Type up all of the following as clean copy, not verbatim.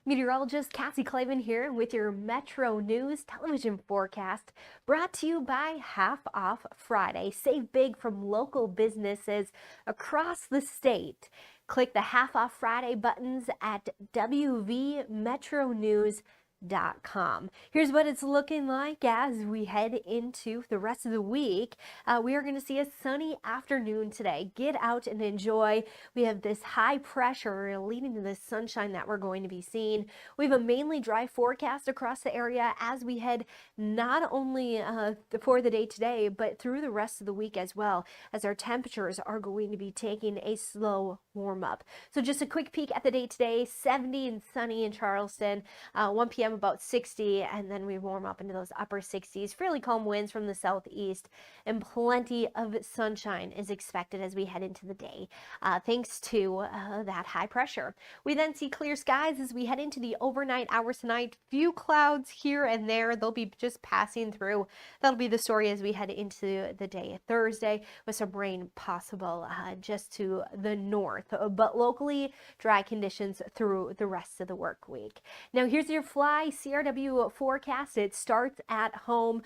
Meteorologist Cassie Clavin here with your Metro News television forecast, brought to you by Half Off Friday. Save big from local businesses across the state. Click the Half Off Friday buttons at wvmetronews.com. Here's what it's looking like as we head into the rest of the week. We are going to see a sunny afternoon today. Get out and enjoy. We have this high pressure leading to the sunshine that we're going to be seeing. We have a mainly dry forecast across the area as we head not only for the day today, but through the rest of the week as well, as our temperatures are going to be taking a slow warm up. So just a quick peek at the day today: 70 and sunny in Charleston, 1 p.m. about 60, and then we warm up into those upper 60s. Fairly calm winds from the southeast, and plenty of sunshine is expected as we head into the day, thanks to that high pressure. We then see clear skies as we head into the overnight hours tonight. Few clouds here and there. They'll be just passing through. That'll be the story as we head into the day Thursday, with some rain possible just to the north, but locally dry conditions through the rest of the work week. Now here's your CRW forecast. It starts at home.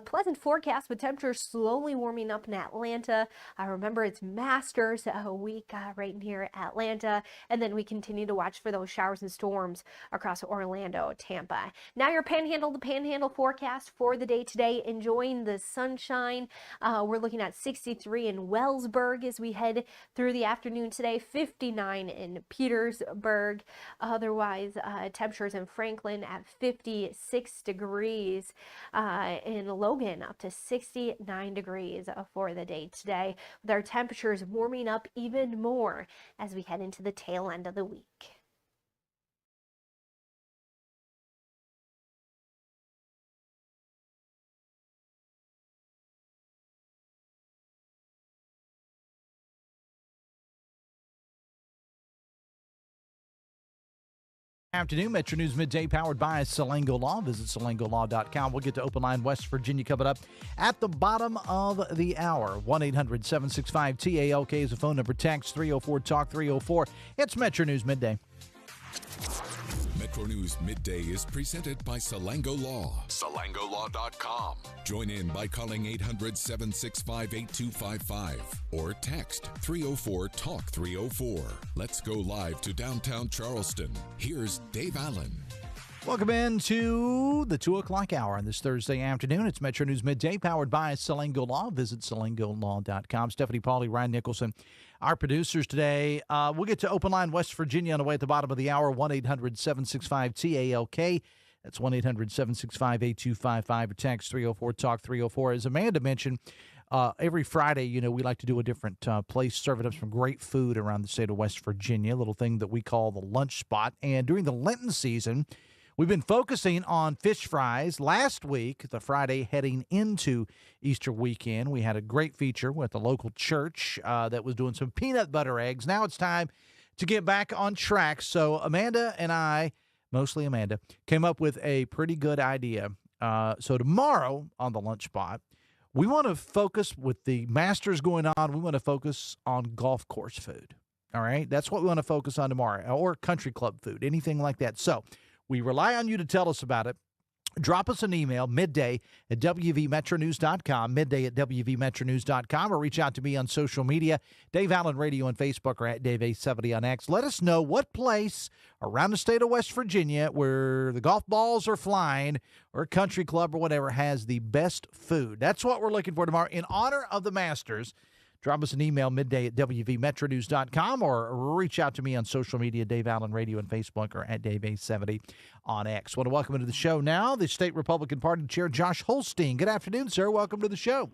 Pleasant forecast with temperatures slowly warming up in Atlanta. Remember, it's Masters week right near Atlanta, and then we continue to watch for those showers and storms across Orlando, Tampa. Now your panhandle to panhandle forecast for the day today. Enjoying the sunshine. We're looking at 63 in Wellsburg as we head through the afternoon today. 59 in Petersburg. Otherwise, temperatures in Franklin at 56 degrees, in Logan up to 69 degrees for the day today, with our temperatures warming up even more as we head into the tail end of the week. Afternoon, Metro News Midday powered by Salango Law. Visit salangolaw.com. We'll get to Open Line West Virginia coming up at the bottom of the hour. 1-800-765-TALK is the phone number. Text 304-TALK 304. It's Metro News Midday. Metro News Midday is presented by Salango Law. SalangoLaw.com. Join in by calling 800-765-8255 or text 304-TALK 304. Let's go live to downtown Charleston. Here's Dave Allen. Welcome into the 2 o'clock hour on this Thursday afternoon. It's Metro News Midday powered by Salango Law. Visit salangolaw.com. Stephanie Pauly, Ryan Nicholson, our producers today. We'll get to Open Line West Virginia on the way at the bottom of the hour. 1-800-765-TALK. That's 1-800-765-8255 or text 304-TALK 304. As Amanda mentioned, every Friday, we like to do a different place serving up some great food around the state of West Virginia, a little thing that we call the lunch spot. And during the Lenten season, we've been focusing on fish fries. Last week, the Friday heading into Easter weekend, we had a great feature with the local church that was doing some peanut butter eggs. Now it's time to get back on track. So Amanda and I, mostly Amanda, came up with a pretty good idea. So tomorrow on the lunch spot, we want to focus with the Masters going on. We want to focus on golf course food. All right. That's what we want to focus on tomorrow, or country club food, anything like that. So we rely on you to tell us about it. Drop us an email, midday@wvmetronews.com, midday@wvmetronews.com, or reach out to me on social media, Dave Allen Radio on Facebook, or at Dave870 on X. Let us know what place around the state of West Virginia where the golf balls are flying, or a country club or whatever, has the best food. That's what we're looking for tomorrow. In honor of the Masters, drop us an email, midday@wvmetronews.com, or reach out to me on social media, Dave Allen Radio on Facebook, or at Dave870 on X. Want to welcome into the show now the State Republican Party Chair Josh Holstein. Good afternoon, sir. Welcome to the show.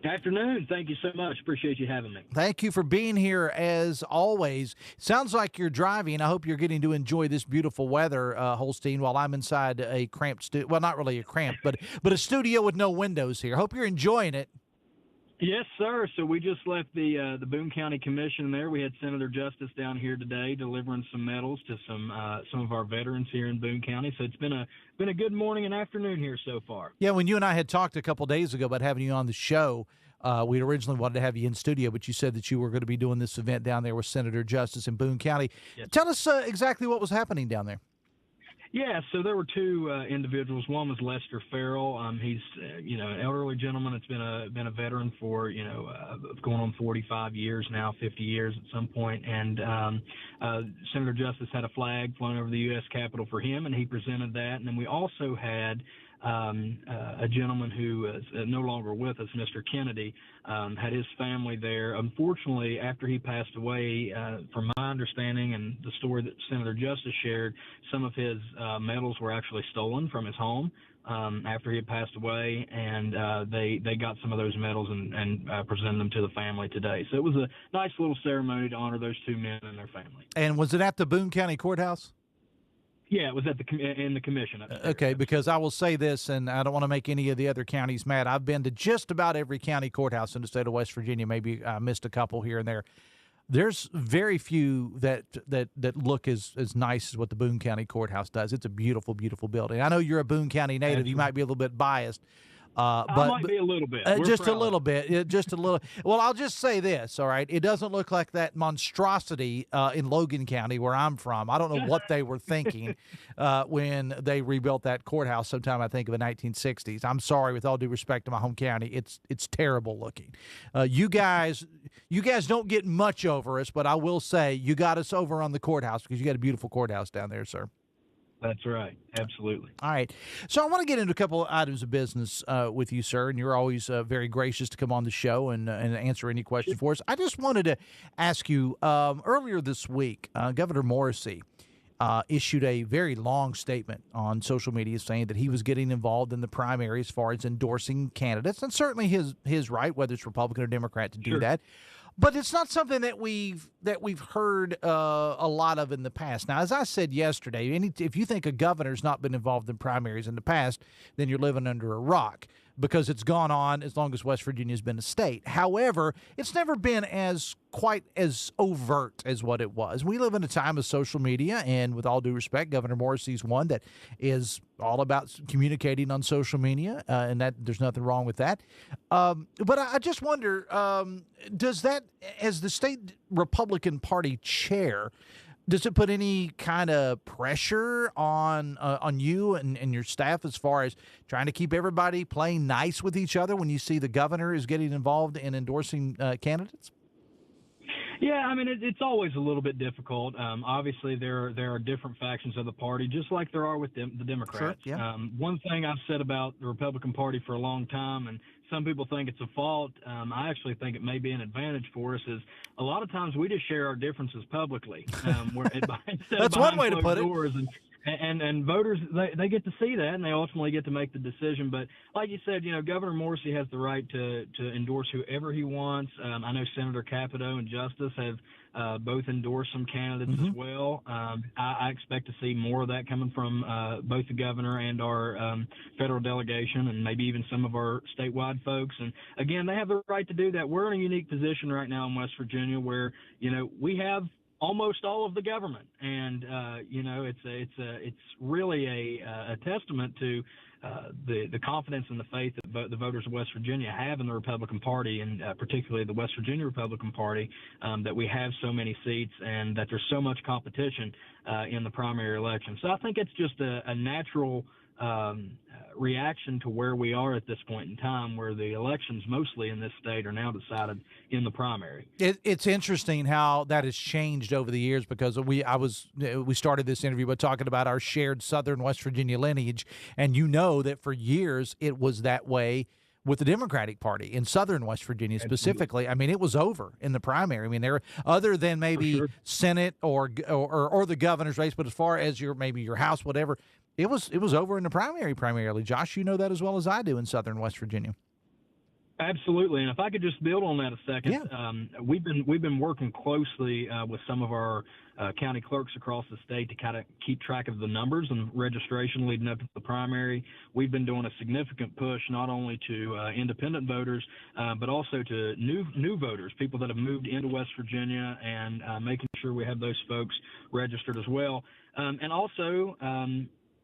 Good afternoon. Thank you so much. Appreciate you having me. Thank you for being here, as always. Sounds like you're driving. I hope you're getting to enjoy this beautiful weather, Holstein, while I'm inside a cramped studio. Well, not really a cramped, but a studio with no windows here. Hope you're enjoying it. Yes, sir. So we just left the Boone County Commission there. We had Senator Justice down here today delivering some medals to some of our veterans here in Boone County. So it's been a good morning and afternoon here so far. Yeah, when you and I had talked a couple days ago about having you on the show, we originally wanted to have you in studio, but you said that you were going to be doing this event down there with Senator Justice in Boone County. Yes. Tell us exactly what was happening down there. Yeah, so there were two individuals. One was Lester Farrell. He's an elderly gentleman that's been a veteran for going on 45 years now, 50 years at some point. And Senator Justice had a flag flown over the U.S. Capitol for him, and he presented that. And then we also had a gentleman who is no longer with us, Mr. Kennedy, had his family there. Unfortunately, after he passed away, from my understanding and the story that Senator Justice shared, some of his medals were actually stolen from his home after he had passed away, and they got some of those medals and presented them to the family today. So it was a nice little ceremony to honor those two men and their family. And was it at the Boone County Courthouse? Yeah, it was at in the commission. Okay, because I will say this, and I don't want to make any of the other counties mad. I've been to just about every county courthouse in the state of West Virginia. Maybe I missed a couple here and there. There's very few that look as nice as what the Boone County Courthouse does. It's a beautiful, beautiful building. I know you're a Boone County native. Absolutely. You might be a little bit biased. I might be a little bit. Just a little bit. Just a little. Well, I'll just say this, all right? It doesn't look like that monstrosity in Logan County, where I'm from. I don't know what they were thinking when they rebuilt that courthouse sometime, I think, of the 1960s. I'm sorry, with all due respect to my home county. It's terrible looking. You guys don't get much over us, but I will say you got us over on the courthouse because you got a beautiful courthouse down there, sir. That's right. Absolutely. All right. So I want to get into a couple of items of business with you, sir, and you're always very gracious to come on the show and answer any questions for us. I just wanted to ask you, earlier this week, Governor Morrisey issued a very long statement on social media saying that he was getting involved in the primary as far as endorsing candidates, and certainly his right, whether it's Republican or Democrat, to do that. But it's not something that we've heard a lot of in the past. Now, as I said yesterday, if you think a governor's not been involved in primaries in the past, then you're living under a rock, because it's gone on as long as West Virginia's been a state. However, it's never been quite as overt as what it was. We live in a time of social media, and with all due respect, Governor Morrisey's one that is all about communicating on social media, and that there's nothing wrong with that. But I just wonder, does that, as the state Republican Party chair, does it put any kind of pressure on you and your staff as far as trying to keep everybody playing nice with each other when you see the governor is getting involved in endorsing candidates? Yeah, I mean, it's always a little bit difficult. Obviously, there are different factions of the party, just like there are with the Democrats. Sure, yeah. One thing I've said about the Republican Party for a long time, and some people think it's a fault, I actually think it may be an advantage for us, is a lot of times we just share our differences publicly. That's one way to put it. And voters, they get to see that, and they ultimately get to make the decision. But like you said, Governor Morrisey has the right to endorse whoever he wants. I know Senator Capito and Justice have both endorsed some candidates as well. I expect to see more of that coming from both the governor and our federal delegation, and maybe even some of our statewide folks. And again, they have the right to do that. We're in a unique position right now in West Virginia where, we have almost all of the government, and it's really a testament to the confidence and the faith that the voters of West Virginia have in the Republican Party, and particularly the West Virginia Republican Party, that we have so many seats and that there's so much competition in the primary election. So I think it's just a natural reaction to where we are at this point in time, where the elections mostly in this state are now decided in the primary. It's interesting how that has changed over the years, because we started this interview by talking about our shared Southern West Virginia lineage, and that for years it was that way with the Democratic Party in Southern West Virginia specifically. I mean, it was over in the primary. I mean, there, other than maybe Senate or the governor's race, but as far as maybe your House, whatever, it was over in the primary primarily. Josh, you know that as well as I do in Southern West Virginia. Absolutely, and if I could just build on that a second, Yeah. we've been working closely with some of our county clerks across the state to kind of keep track of the numbers and registration leading up to the primary. We've been doing a significant push not only to independent voters, but also to new voters, people that have moved into West Virginia, and making sure we have those folks registered as well, and also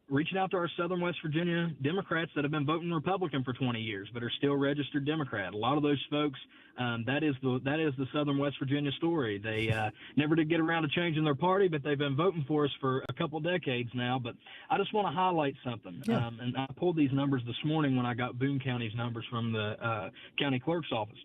reaching out to our Southern West Virginia Democrats that have been voting Republican for 20 years, but are still registered Democrat. A lot of those folks, that is the Southern West Virginia story. They never did get around to changing their party, but they've been voting for us for a couple decades now. But I just want to highlight something, and I pulled these numbers this morning when I got Boone County's numbers from the county clerk's office.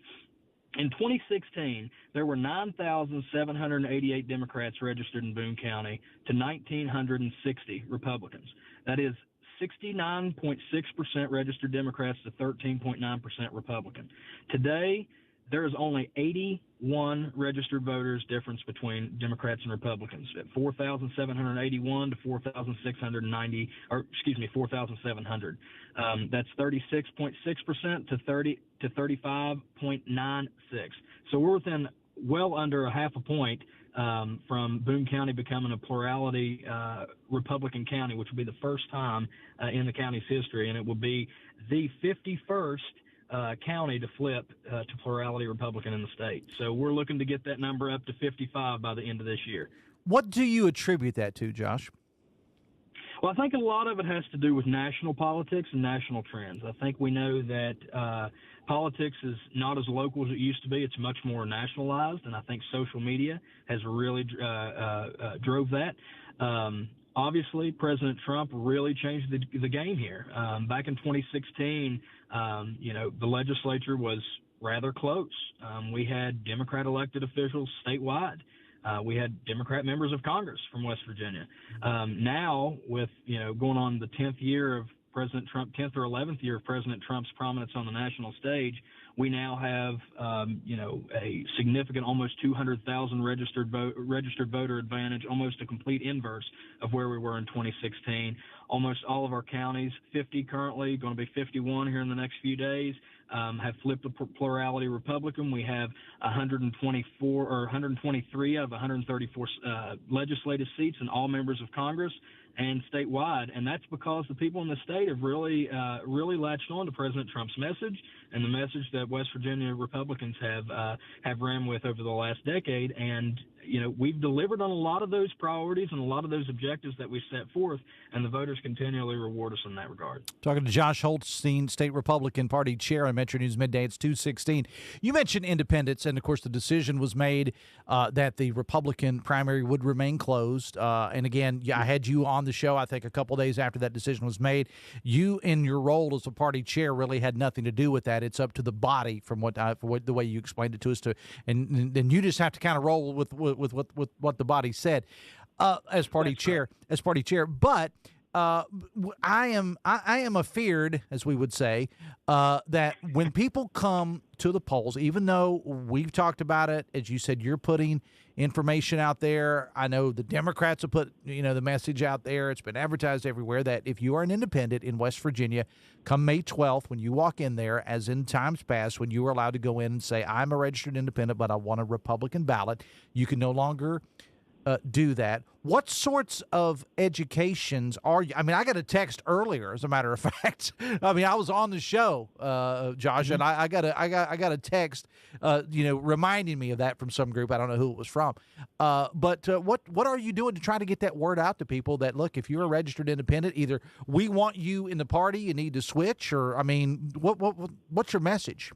In 2016, there were 9,788 Democrats registered in Boone County to 1,960 Republicans. That is 69.6% registered Democrats to 13.9% Republican. Today, there is only 81 registered voters difference between Democrats and Republicans, at 4,781 to 4,690, or excuse me, 4,700. That's 36.6% to 35.96. So we're within well under a half a point from Boone County becoming a plurality Republican county, which will be the first time in the county's history, and it will be the 51st county to flip to plurality Republican in the state. So we're looking to get that number up to 55 by the end of this year. What do you attribute that to, Josh? Well, I think a lot of it has to do with national politics and national trends. I think we know that politics is not as local as it used to be. It's much more nationalized, and I think social media has really drove that. Obviously, President Trump really changed the game here. Back in 2016, the legislature was rather close. We had Democrat elected officials statewide. We had Democrat members of Congress from West Virginia. Now, with going on the 10th year of President Trump, 10th or 11th year of President Trump's prominence on the national stage, we now have a significant, almost 200,000 registered voter advantage, almost a complete inverse of where we were in 2016. Almost all of our counties, 50 currently, going to be 51 here in the next few days, have flipped a plurality Republican. We have 124 or 123 out of 134 legislative seats in all members of Congress and statewide, and that's because the people in the state have really latched on to President Trump's message and the message that West Virginia Republicans have ran with over the last decade. And we've delivered on a lot of those priorities and a lot of those objectives that we set forth, and the voters continually reward us in that regard. Talking to Josh Holstein, State Republican Party Chair on Metro News Midday. It's 2:16. You mentioned independents, and of course the decision was made that the Republican primary would remain closed. And again, I had you on the show, I think, a couple days after that decision was made. You, in your role as a party chair, really had nothing to do with that. It's up to the body, from the way you explained it to us, and then you just have to kind of roll with what the body said as party chair. But I am afeared, as we would say, that when people come to the polls, even though we've talked about it, as you said, you're putting information out there. I know the Democrats have put the message out there. It's been advertised everywhere that if you are an independent in West Virginia, come May 12th, when you walk in there, as in times past, when you were allowed to go in and say, I'm a registered independent, but I want a Republican ballot, you can no longer do that. What sorts of educations are you? I mean, I got a text earlier, as a matter of fact. I mean, I was on the show, Josh, and I got a text, reminding me of that from some group. I don't know who it was from. But what are you doing to try to get that word out to people that, look, if you're a registered independent, either we want you in the party, you need to switch, or, I mean, what's your message?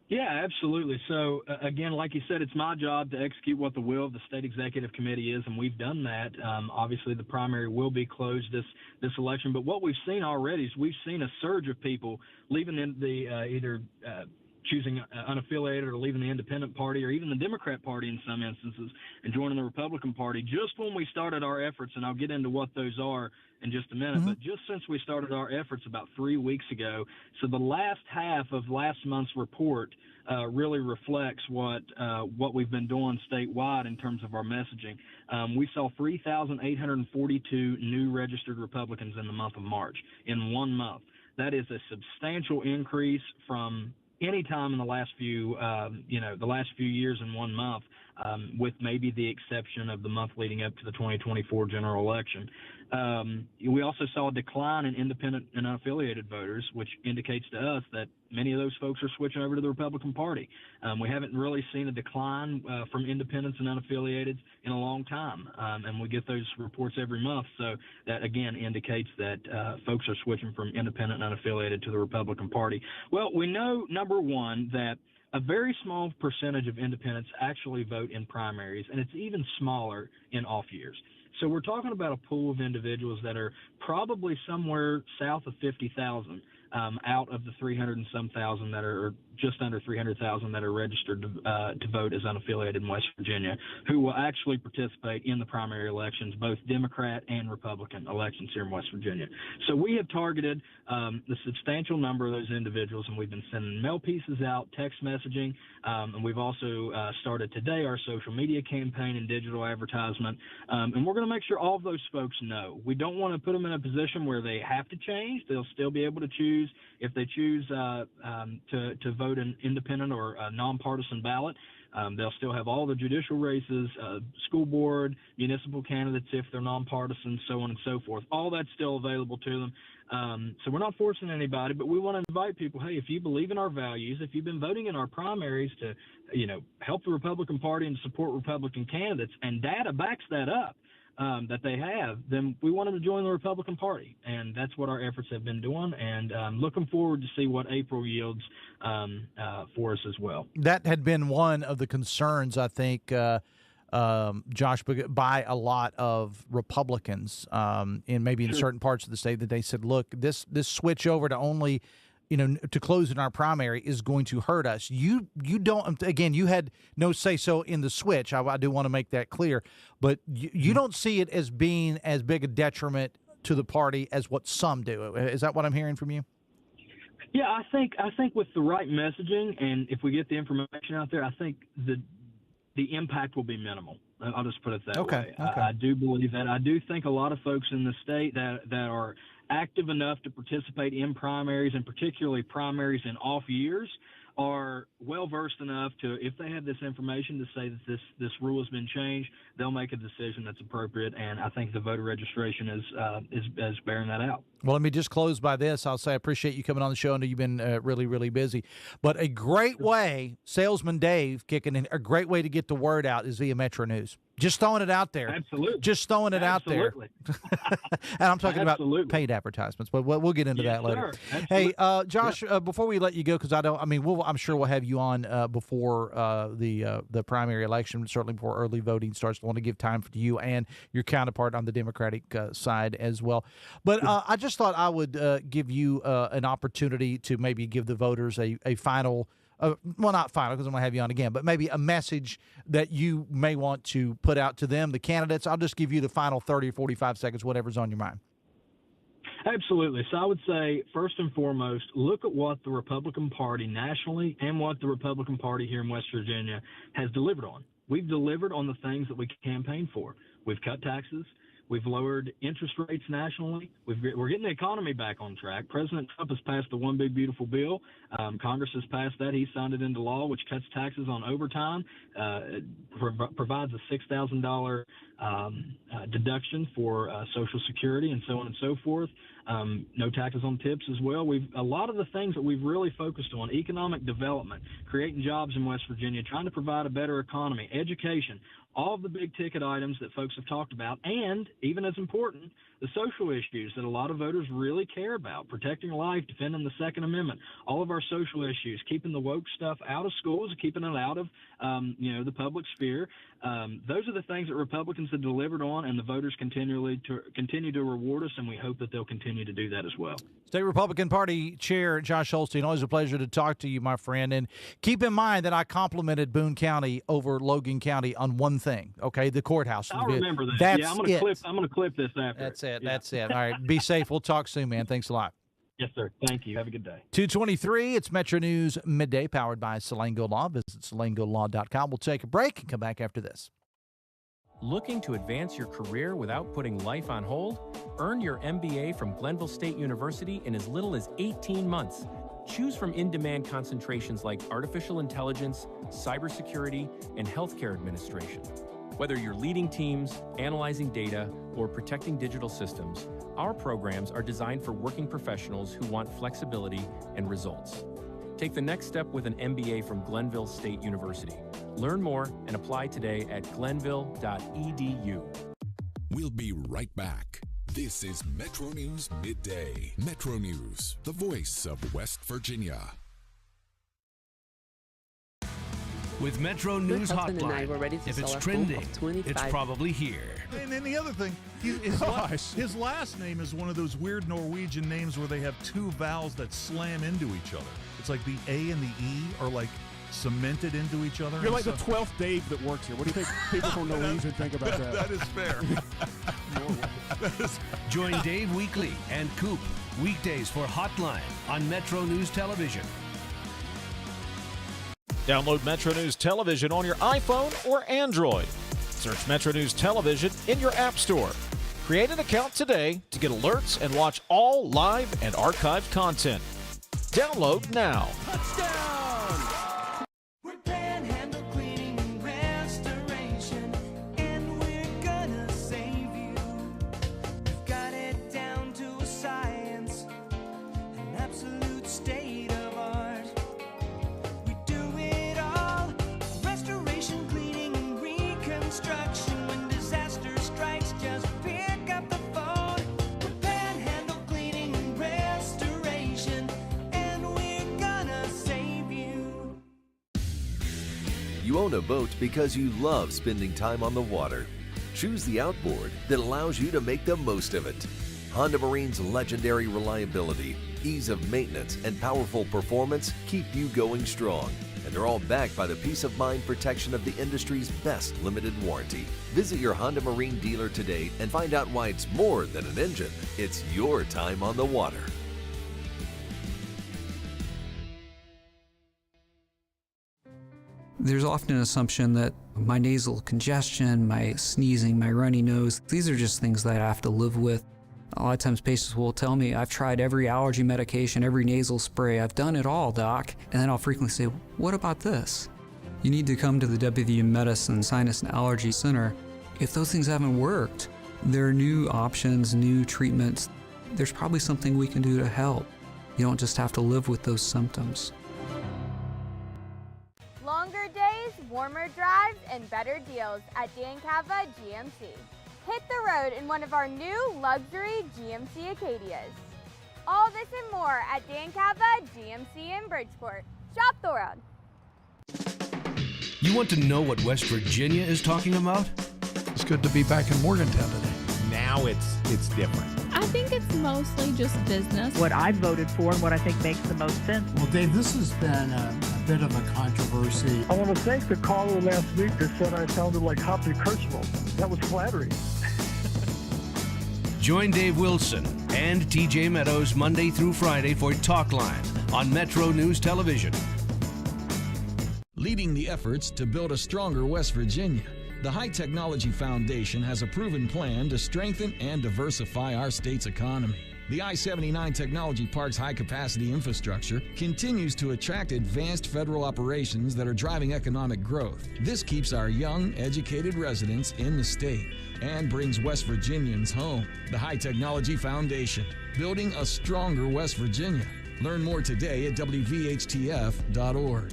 Yeah, absolutely. So, again, like you said, it's my job to execute what the will of the state executive committee is, and we've done that. Obviously, the primary will be closed this election, but what we've seen already is we've seen a surge of people leaving either choosing unaffiliated or leaving the independent party or even the Democrat Party in some instances and joining the Republican Party just when we started our efforts, and I'll get into what those are in just a minute, but just since we started our efforts about 3 weeks ago. So the last half of last month's report really reflects what we've been doing statewide in terms of our messaging. We saw 3,842 new registered Republicans in the month of March, in 1 month. That is a substantial increase from any time in the last few years in 1 month, with maybe the exception of the month leading up to the 2024 general election. We also saw a decline in independent and unaffiliated voters, which indicates to us that many of those folks are switching over to the Republican Party. We haven't really seen a decline from independents and unaffiliated in a long time, and we get those reports every month. So that, again, indicates that folks are switching from independent and unaffiliated to the Republican Party. Well, we know, number one, that a very small percentage of independents actually vote in primaries, and it's even smaller in off years. So we're talking about a pool of individuals that are probably somewhere south of 50,000 out of the 300 and some thousand that are, or just under 300,000 that are registered to vote as unaffiliated in West Virginia, who will actually participate in the primary elections, both Democrat and Republican elections here in West Virginia. So we have targeted the substantial number of those individuals, and we've been sending mail pieces out, text messaging, and we've also started today our social media campaign and digital advertisement, and we're going to make sure all of those folks know. We don't want to put them in a position where they have to change. They'll still be able to choose. If they choose to vote an independent or a nonpartisan ballot, they'll still have all the judicial races, school board, municipal candidates if they're nonpartisan, so on and so forth. All that's still available to them. So we're not forcing anybody, but we want to invite people, hey, if you believe in our values, if you've been voting in our primaries to, help the Republican Party and support Republican candidates, and data backs that up, that they have, then we want them to join the Republican Party. And that's what our efforts have been doing. And looking forward to see what April yields for us as well. That had been one of the concerns, I think, Josh, by a lot of Republicans in maybe in certain parts of the state, that they said, look, this switch over to only to close in our primary is going to hurt us. You don't, again, you had no say-so in the switch. I do want to make that clear. But you don't see it as being as big a detriment to the party as what some do. Is that what I'm hearing from you? Yeah, I think with the right messaging, and if we get the information out there, I think the impact will be minimal. I'll just put it that way. Okay. I do believe that. I do think a lot of folks in the state that are active enough to participate in primaries, and particularly primaries in off years, are well versed enough to, if they have this information, to say that this rule has been changed, they'll make a decision that's appropriate. And I think the voter registration is bearing that out. Well, let me just close by this. I'll say I appreciate you coming on the show. I know you've been really, really busy. But a great way, Salesman Dave kicking in, a great way to get the word out is via Metro News. Just throwing it out there. Absolutely. Just throwing it out there. And I'm talking about paid advertisements, but we'll get into that later. Hey, Josh, before we let you go, because I'm sure we'll have you on before the primary election, certainly before early voting starts. I want to give time for you and your counterpart on the Democratic side as well. But I just thought I would give you an opportunity to maybe give the voters a final, well, not final because I'm going to have you on again, but maybe a message that you may want to put out to them, the candidates. I'll just give you the final 30 or 45 seconds, whatever's on your mind. Absolutely. So I would say, first and foremost, look at what the Republican Party nationally and what the Republican Party here in West Virginia has delivered on. We've delivered on the things that we campaigned for. We've cut taxes. We've lowered interest rates nationally. We're getting the economy back on track. President Trump has passed the One Big Beautiful Bill. Congress has passed that. He signed it into law, which cuts taxes on overtime, provides a $6,000 deduction for Social Security, and so on and so forth. No taxes on tips as well. A lot of the things that we've really focused on: economic development, creating jobs in West Virginia, trying to provide a better economy, education, all of the big ticket items that folks have talked about, and even as important, the social issues that a lot of voters really care about: protecting life, defending the Second Amendment, all of our social issues, keeping the woke stuff out of schools, keeping it out of the public sphere. Those are the things that Republicans have delivered on, and the voters continue to reward us, and we hope that they'll continue to do that as well. State Republican Party Chair Josh Holstein, always a pleasure to talk to you, my friend. And keep in mind that I complimented Boone County over Logan County on one thing, okay? The courthouse. I'll remember that. That's I'm going to clip this after. That's it. Yeah. That's it. All right. Be safe. We'll talk soon, man. Thanks a lot. Yes, sir. Thank you. Have a good day. 2:23. It's Metro News Midday, powered by Selango Law. Visit selangolaw.com. We'll take a break and come back after this. Looking to advance your career without putting life on hold? Earn your MBA from Glenville State University in as little as 18 months. Choose from in-demand concentrations like artificial intelligence, cybersecurity, and healthcare administration. Whether you're leading teams, analyzing data, or protecting digital systems, our programs are designed for working professionals who want flexibility and results. Take the next step with an MBA from Glenville State University. Learn more and apply today at glenville.edu. We'll be right back. This is Metro News Midday. Metro News, the voice of West Virginia. With Metro News husband and I were ready Hotline, to if sell it's our home trending, of 25 it's probably here. And then the other thing, his last name is one of those weird Norwegian names where they have two vowels that slam into each other. It's like the A and the E are like cemented into each other. You're like the 12th Dave that works here. What do you think people from Norwegian think about that? That is fair. Join Dave Weekly and Coop weekdays for Hotline on Metro News Television. Download Metro News Television on your iPhone or Android. Search Metro News Television in your app store. Create an account today to get alerts and watch all live and archived content. Download now. Touchdown! We're Panhandle Cleaning and Restoration, and we're gonna save you. We've got it down to a science, an absolute state of art. We do it all, restoration, cleaning, and reconstruction. When disaster strikes, just pick up the phone. We're Panhandle Cleaning and Restoration, and we're gonna save you. You own a boat because you love spending time on the water. Choose the outboard that allows you to make the most of it. Honda Marine's legendary reliability, ease of maintenance, and powerful performance keep you going strong. And they're all backed by the peace of mind protection of the industry's best limited warranty. Visit your Honda Marine dealer today and find out why it's more than an engine. It's your time on the water. There's often an assumption that my nasal congestion, my sneezing, my runny nose, these are just things that I have to live with. A lot of times patients will tell me, I've tried every allergy medication, every nasal spray, I've done it all, doc. And then I'll frequently say, what about this? You need to come to the WVU Medicine Sinus and Allergy Center. If those things haven't worked, there are new options, new treatments. There's probably something we can do to help. You don't just have to live with those symptoms. Longer days, warmer drives, and better deals at Dan Cava GMC. Hit the road in one of our new luxury GMC Acadias. All this and more at Dan Cava GMC in Bridgeport. Shop the road. You want to know what West Virginia is talking about? It's good to be back in Morgantown today. Now it's different. I think it's mostly just business. What I voted for and what I think makes the most sense. Well, Dave, this has been a bit of a controversy. I want to thank the caller last week that said I sounded like Hoppy Kercheval. That was flattering. Join Dave Wilson and TJ Meadows Monday through Friday for Talkline on Metro News Television. Leading the efforts to build a stronger West Virginia, the High Technology Foundation has a proven plan to strengthen and diversify our state's economy. The I-79 Technology Park's high-capacity infrastructure continues to attract advanced federal operations that are driving economic growth. This keeps our young, educated residents in the state and brings West Virginians home. The High Technology Foundation, building a stronger West Virginia. Learn more today at WVHTF.org.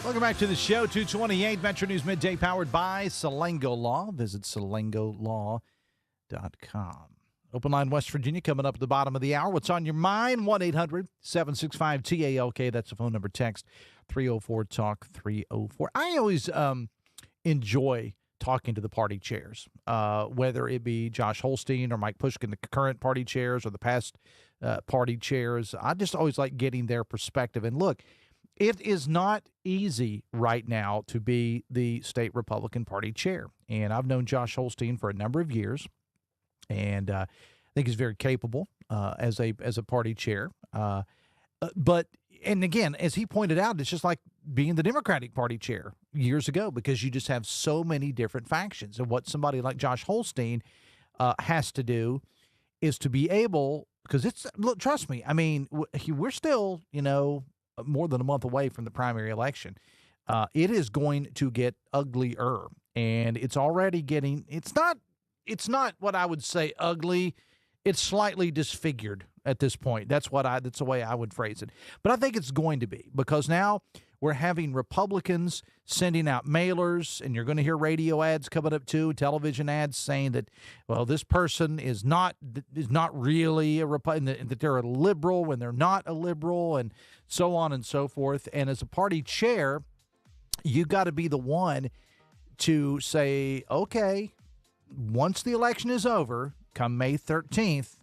Welcome back to the show. 228 Metro News Midday, powered by Salango Law. Visit salangolaw.com. Open line West Virginia coming up at the bottom of the hour. What's on your mind? 1-800-765-TALK. That's the phone number. Text 304-TALK-304. I always enjoy talking to the party chairs, whether it be Josh Holstein or Mike Pushkin, the current party chairs, or the past party chairs. I just always like getting their perspective. And look, it is not easy right now to be the state Republican Party chair. And I've known Josh Holstein for a number of years, and I think he's very capable as a party chair. But and again, as he pointed out, it's just like being the Democratic Party chair years ago, because you just have so many different factions. And what somebody like Josh Holstein has to do is to be able, because look, trust me, I mean, we're still, more than a month away from the primary election. It is going to get uglier, and it's already getting, it's not what I would say ugly. It's slightly disfigured at this point. That's the way I would phrase it. But I think it's going to be, because now we're having Republicans sending out mailers, and you're going to hear radio ads coming up too, television ads saying that, well, this person is not really a Republican, that they're a liberal when they're not a liberal, and so on and so forth. And as a party chair, you got to be the one to say, okay, once the election is over, come May 13th,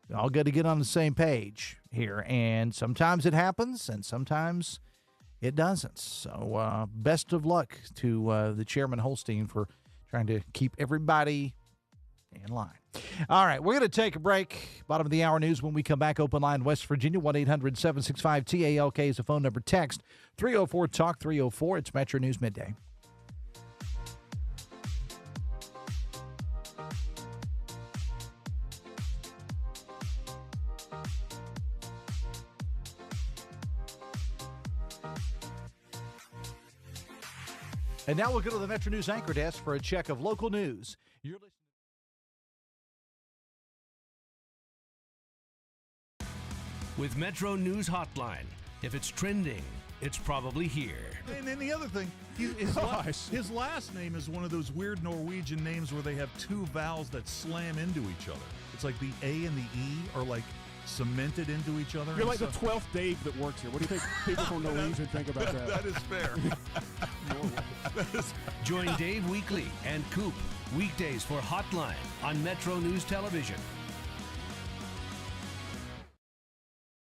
we all got to get on the same page here. And sometimes it happens, and sometimes it doesn't. So best of luck to the Chairman Holstein for trying to keep everybody in line. All right, we're going to take a break. Bottom of the hour news when we come back. Open line West Virginia, 1-800-765-TALK is the phone number. Text 304-TALK 304. It's Metro News Midday. And now we'll go to the Metro News anchor desk for a check of local news. You're listening. With Metro News Hotline, if it's trending, it's probably here. And then the other thing, his last name is one of those weird Norwegian names where they have two vowels that slam into each other. It's like the A and the E are like cemented into each other. You're like the 12th Dave that works here. What do you think people from Norwegian think about that? That is fair. Join Dave Weekly and Coop weekdays for Hotline on Metro News Television.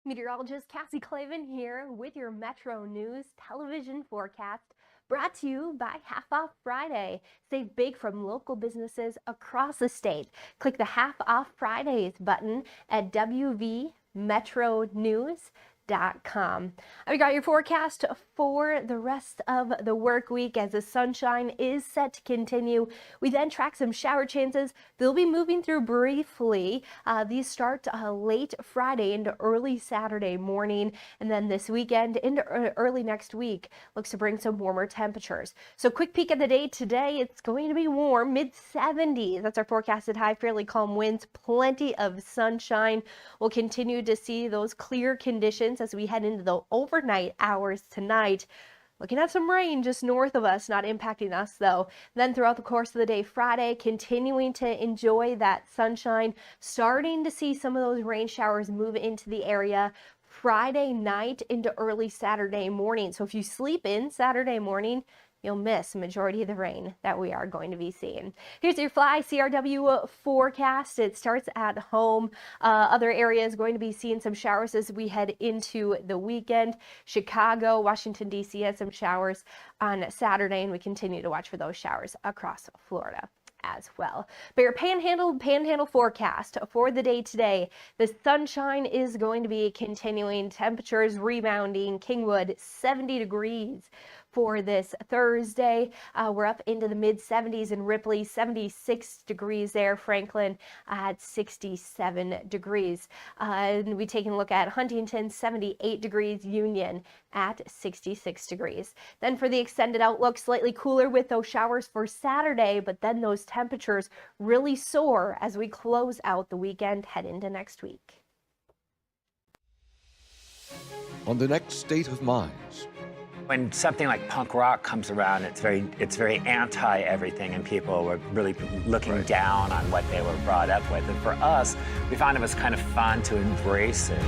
Meteorologist Cassie Clavin here with your Metro News television forecast, brought to you by Half Off Friday. Save big from local businesses across the state. Click the Half Off Fridays button at wvmetronews.com. I've got your forecast for the rest of the work week as the sunshine is set to continue. We then track some shower chances. They'll be moving through briefly. These start late Friday into early Saturday morning, and then this weekend into early next week looks to bring some warmer temperatures. So quick peek at the day today. It's going to be warm, mid-70s. That's our forecasted high, fairly calm winds, plenty of sunshine. We'll continue to see those clear conditions as we head into the overnight hours tonight. Looking at some rain just north of us, not impacting us though. Then throughout the course of the day Friday, continuing to enjoy that sunshine, starting to see some of those rain showers move into the area Friday night into early Saturday morning. So if you sleep in Saturday morning, you'll miss a majority of the rain that we are going to be seeing. Here's your Fly CRW forecast. It starts at home. Other areas going to be seeing some showers as we head into the weekend. Chicago, Washington, D.C. has some showers on Saturday, and we continue to watch for those showers across Florida as well. But your panhandle forecast for the day today, the sunshine is going to be continuing, temperatures rebounding. Kingwood 70 degrees for this Thursday. We're up into the mid 70s in Ripley, 76 degrees there. Franklin at 67 degrees. And we taking a look at Huntington, 78 degrees. Union at 66 degrees. Then for the extended outlook, slightly cooler with those showers for Saturday, but then those temperatures really soar as we close out the weekend, head into next week. On the next State of Minds. When something like punk rock comes around, it's very anti everything, and people were really looking down on what they were brought up with. And for us, we found it was kind of fun to embrace it.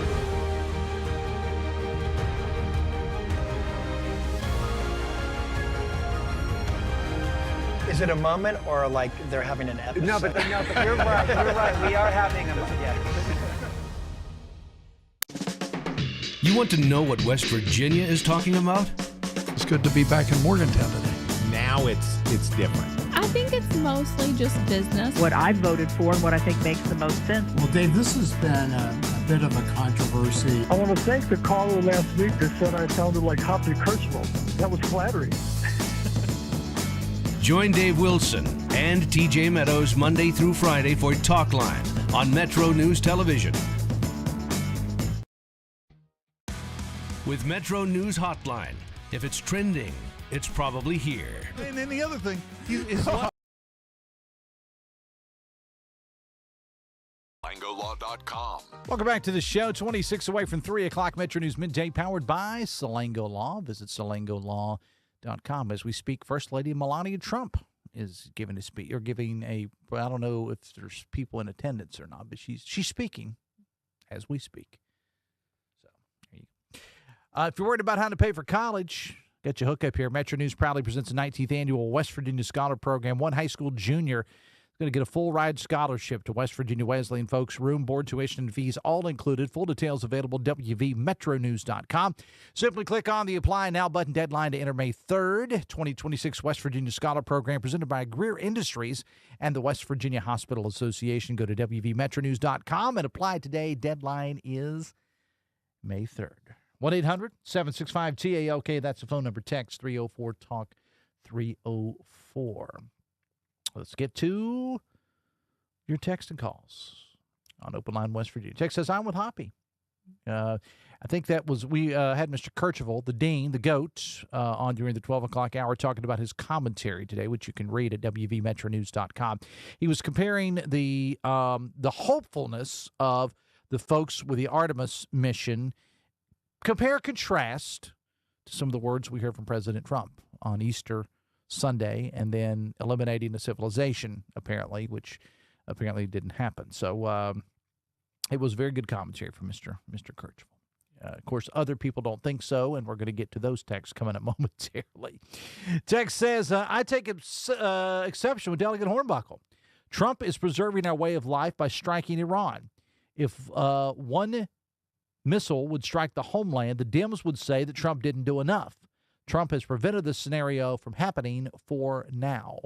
Is it a moment or like they're having an episode? No, but you're right. You're right. We are having a moment. Yeah. You want to know what West Virginia is talking about? It's good to be back in Morgantown today. Now it's different. I think it's mostly just business. What I voted for and what I think makes the most sense. Well, Dave, this has been a bit of a controversy. I want to thank the caller last week that said I sounded like Hoppy Kercheval. That was flattering. Join Dave Wilson and TJ Meadows Monday through Friday for Talk Line on Metro News Television. With Metro News Hotline, if it's trending, it's probably here. And then the other thing, SalangoLaw.com. Welcome back to the show. 26 away from 3 o'clock. Metro News Midday, powered by Salango Law. Visit SalangoLaw.com. As we speak, First Lady Melania Trump is giving a speech, or giving a, well, I don't know if there's people in attendance or not, but she's speaking as we speak. So there you go. If you're worried about how to pay for college, got your hook up here. Metro News proudly presents the 19th annual West Virginia Scholar Program. One high school junior going to get a full ride scholarship to West Virginia Wesleyan, folks. Room, board, tuition, and fees all included. Full details available at WVMetroNews.com. Simply click on the Apply Now button. Deadline to enter May 3rd. 2026 West Virginia Scholar Program presented by Greer Industries and the West Virginia Hospital Association. Go to WVMetroNews.com and apply today. Deadline is May 3rd. 1-800-765-TALK. That's the phone number. Text 304-TALK 304. Let's get to your text and calls on Open Line West Virginia. Text says, I'm with Hoppy. I think that was, we had Mr. Kercheval, the dean, the GOAT, on during the 12 o'clock hour talking about his commentary today, which you can read at WVMetroNews.com. He was comparing the hopefulness of the folks with the Artemis mission, compare, contrast to some of the words we heard from President Trump on Easter Sunday, and then eliminating the civilization, apparently, which apparently didn't happen. So it was very good commentary from Mr. Kercheval. Of course, other people don't think so, and we're going to get to those texts coming up momentarily. Text says, I take exception with Delegate Hornbuckle. Trump is preserving our way of life by striking Iran. If one missile would strike the homeland, the Dems would say that Trump didn't do enough. Trump has prevented this scenario from happening for now,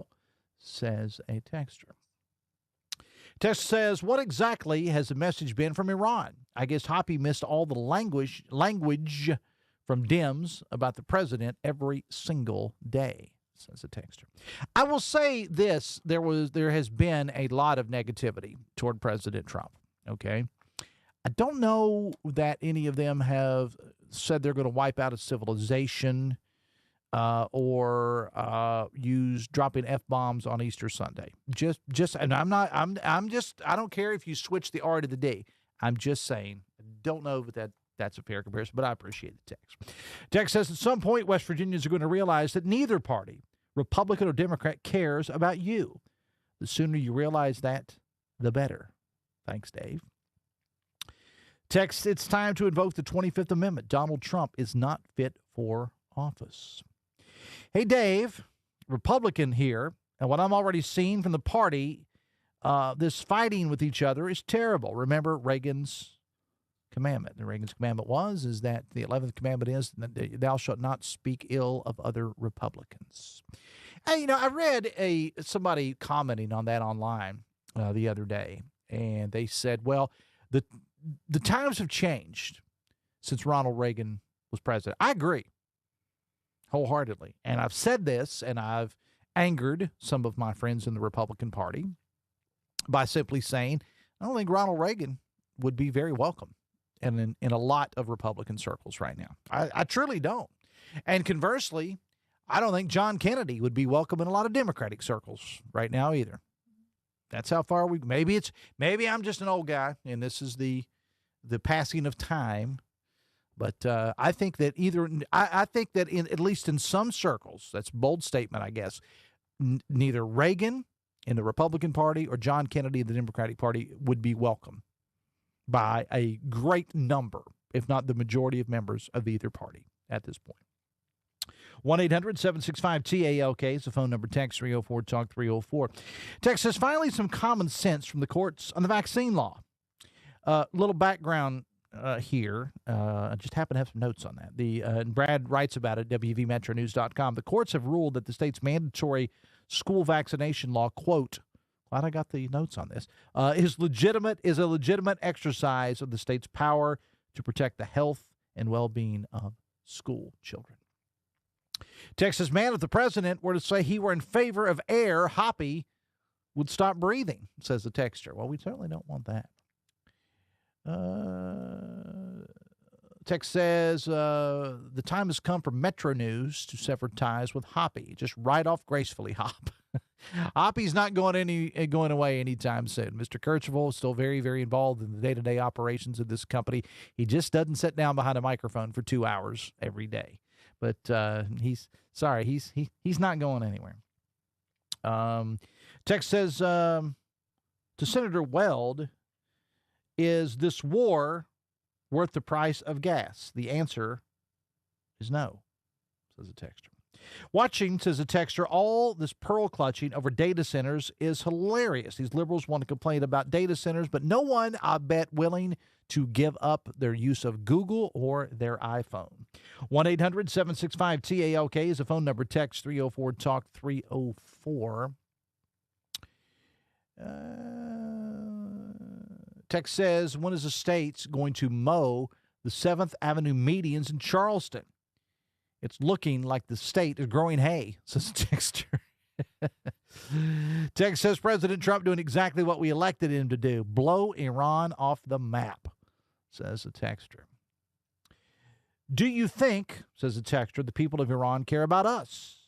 says a texter. Text says, what exactly has the message been from Iran? I guess Hoppy missed all the language from Dems about the president every single day, says a texter. I will say this, there has been a lot of negativity toward President Trump, okay? I don't know that any of them have said they're going to wipe out a civilization or use dropping F-bombs on Easter Sunday. And I don't care if you switch the R to the D. I'm just saying, I don't know if that's a fair comparison, but I appreciate the text. Text says, at some point, West Virginians are going to realize that neither party, Republican or Democrat, cares about you. The sooner you realize that, the better. Thanks, Dave. Text, it's time to invoke the 25th Amendment. Donald Trump is not fit for office. Hey, Dave, Republican here, and what I'm already seeing from the party, this fighting with each other is terrible. Remember Reagan's commandment. The Reagan's commandment is that the 11th commandment is that thou shalt not speak ill of other Republicans. And, I read somebody commenting on that online the other day, and they said, well, the times have changed since Ronald Reagan was president. I agree wholeheartedly. And I've said this, and I've angered some of my friends in the Republican Party by simply saying, I don't think Ronald Reagan would be very welcome in a lot of Republican circles right now. I truly don't. And conversely, I don't think John Kennedy would be welcome in a lot of Democratic circles right now either. That's how far maybe I'm just an old guy, and this is the passing of time. But I think that I think that at least in some circles, that's a bold statement, I guess, neither Reagan in the Republican Party or John Kennedy in the Democratic Party would be welcome by a great number, if not the majority of members of either party at this point. 1-800-765-TALK is the phone number. Text 304-TALK 304. Text says, finally some common sense from the courts on the vaccine law. Little background here. I just happen to have some notes on that. And Brad writes about it at WVMetroNews.com. The courts have ruled that the state's mandatory school vaccination law, quote, Glad I got the notes on this. Is a legitimate exercise of the state's power to protect the health and well-being of school children. Texas man, if the president were to say he were in favor of air, Hoppy would stop breathing, says the texter. Well, we certainly don't want that. Text says, the time has come for Metro News to sever ties with Hoppy. Just ride off gracefully, Hop. Hoppy's not going away anytime soon. Mr. Kercheval is still very, very involved in the day-to-day operations of this company. He just doesn't sit down behind a microphone for 2 hours every day. But he's not going anywhere. Text says, to Senator Weld, is this war worth the price of gas? The answer is no, says a texter. Watching, says a texter, all this pearl clutching over data centers is hilarious. These liberals want to complain about data centers, but no one, I bet, willing to give up their use of Google or their iPhone. 1-800-765-TALK is a phone number. Text 304-TALK 304. Text says, when is the state going to mow the 7th Avenue medians in Charleston? It's looking like the state is growing hay, says Texter. Text says, President Trump doing exactly what we elected him to do, blow Iran off the map, says the texter. Do you think, says the texter, the people of Iran care about us?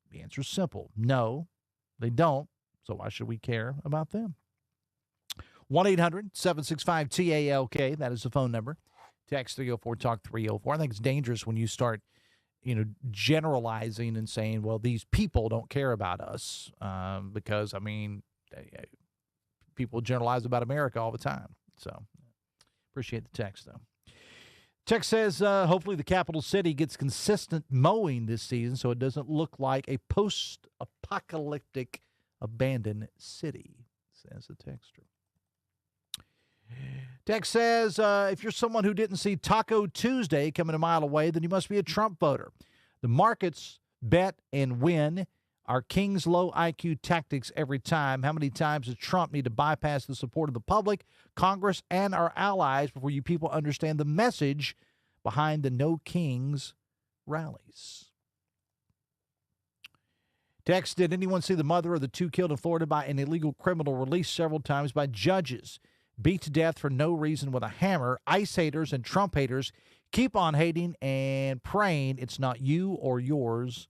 The answer is simple. No, they don't. So why should we care about them? 1-800-765-TALK. That is the phone number. Text 304-TALK 304. I think it's dangerous when you start, generalizing and saying, well, these people don't care about us, because, people generalize about America all the time. So appreciate the text, though. Text says, hopefully the capital city gets consistent mowing this season so it doesn't look like a post-apocalyptic abandoned city, says the texter. Text says, if you're someone who didn't see Taco Tuesday coming a mile away, then you must be a Trump voter. The markets bet and win are King's low IQ tactics every time. How many times does Trump need to bypass the support of the public, Congress, and our allies before you people understand the message behind the No Kings rallies? Text, did anyone see the mother of the 2 killed in Florida by an illegal criminal released several times by judges? Beat to death for no reason with a hammer. ICE haters and Trump haters keep on hating and praying it's not you or yours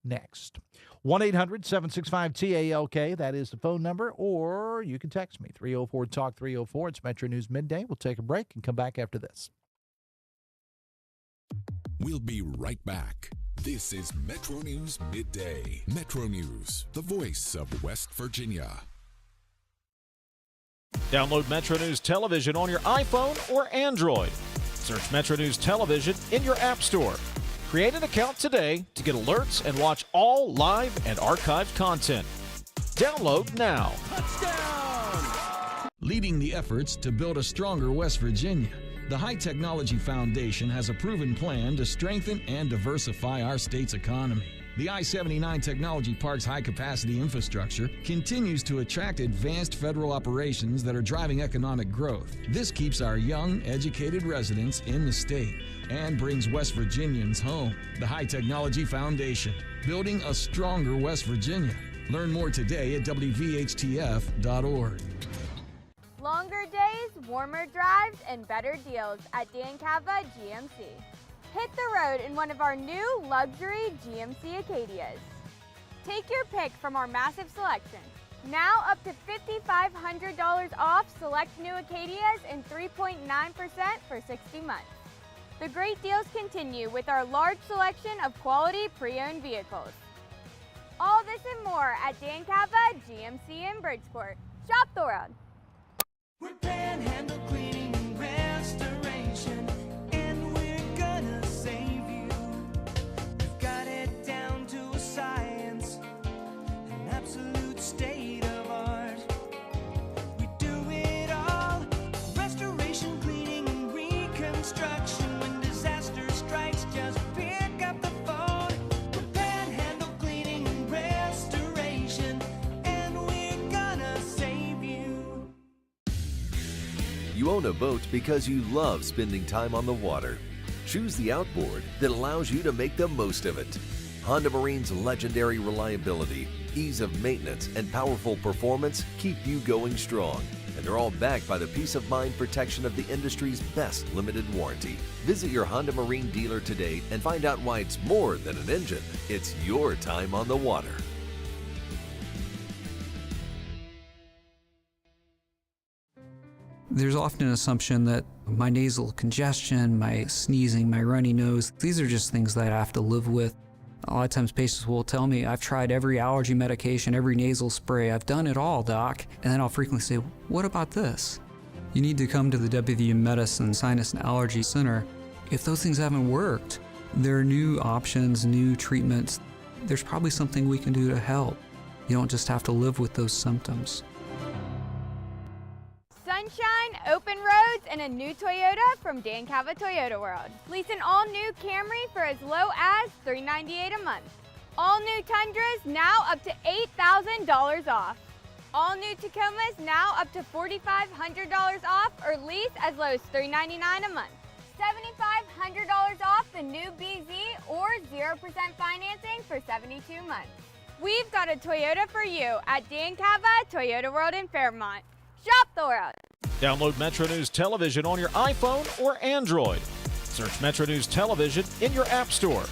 next. 1-800-765-TALK. That is the phone number, or you can text me, 304-TALK 304. It's Metro News Midday. We'll take a break and come back after this. We'll be right back. This is Metro News Midday. Metro News, the voice of West Virginia. Download Metro News Television on your iPhone or Android. Search Metro News Television in your App Store. Create an account today to get alerts and watch all live and archived content. Download now. Touchdown! Leading the efforts to build a stronger West Virginia, the High Technology Foundation has a proven plan to strengthen and diversify our state's economy. The I-79 Technology Park's high-capacity infrastructure continues to attract advanced federal operations that are driving economic growth. This keeps our young, educated residents in the state and brings West Virginians home. The High Technology Foundation, building a stronger West Virginia. Learn more today at WVHTF.org. Longer days, warmer drives, and better deals at Dan Cava GMC. Hit the road in one of our new luxury GMC Acadias. Take your pick from our massive selection. Now up to $5,500 off select new Acadias and 3.9% for 60 months. The great deals continue with our large selection of quality pre-owned vehicles. All this and more at Dan Cava GMC in Bridgeport. Shop the road. We're Panhandle Cleaning and Restoration, and we're gonna save you. We've got it down to a science, an absolute state of art. We do it all, restoration, cleaning, and reconstruction. When disaster strikes, just pick up the phone. We're Panhandle Cleaning and Restoration, and we're gonna save you. You own a boat because you love spending time on the water. Choose the outboard that allows you to make the most of it. Honda Marine's legendary reliability, ease of maintenance, and powerful performance keep you going strong. And they're all backed by the peace of mind protection of the industry's best limited warranty. Visit your Honda Marine dealer today and find out why it's more than an engine. It's your time on the water. There's often an assumption that my nasal congestion, my sneezing, my runny nose, these are just things that I have to live with. A lot of times patients will tell me, I've tried every allergy medication, every nasal spray, I've done it all, doc. And then I'll frequently say, what about this? You need to come to the WVU Medicine Sinus and Allergy Center. If those things haven't worked, there are new options, new treatments. There's probably something we can do to help. You don't just have to live with those symptoms. Sunshine, open roads, and a new Toyota from Dan Cava Toyota World. Lease an all-new Camry for as low as $398 a month. All new Tundras now up to $8,000 off. All new Tacomas now up to $4,500 off or lease as low as $399 a month. $7,500 off the new BZ or 0% financing for 72 months. We've got a Toyota for you at Dan Cava Toyota World in Fairmont. Shop the world. Download Metro News Television on your iPhone or Android. Search Metro News Television in your App Store.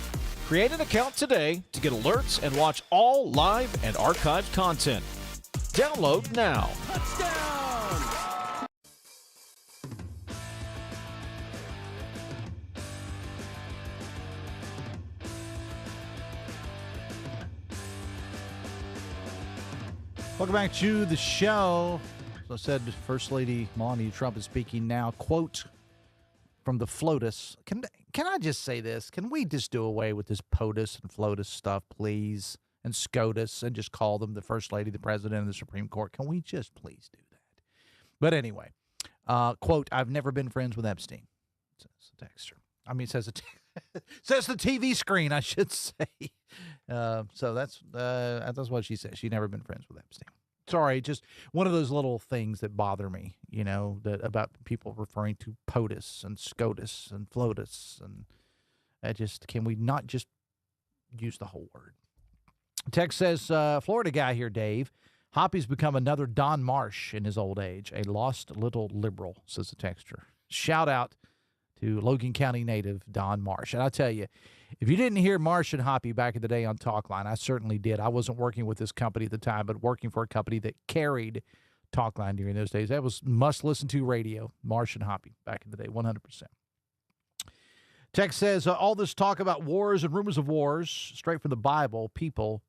Create an account today to get alerts and watch all live and archived content. Download now. Touchdown! Welcome back to the show. As I said, First Lady Melania Trump is speaking now. Quote from the FLOTUS. Can I just say this? Can we just do away with this POTUS and FLOTUS stuff, please? And SCOTUS, and just call them the First Lady, the President, and the Supreme Court. Can we just please do that? But anyway, quote, I've never been friends with Epstein, says the texter. I mean, it says, says the TV screen, I should say. So that's what she says. She's never been friends with Epstein. Sorry, just one of those little things that bother me, you know, about people referring to POTUS and SCOTUS and FLOTUS. And can we not just use the whole word? Text says, Florida guy here, Dave. Hoppy's become another Don Marsh in his old age, a lost little liberal, says the texter. Shout out to Logan County native Don Marsh. And I tell you, if you didn't hear Marsh and Hoppy back in the day on Talkline, I certainly did. I wasn't working with this company at the time, but working for a company that carried Talkline during those days. That was must-listen-to radio, Marsh and Hoppy back in the day, 100%. Text says, all this talk about wars and rumors of wars, straight from the Bible, people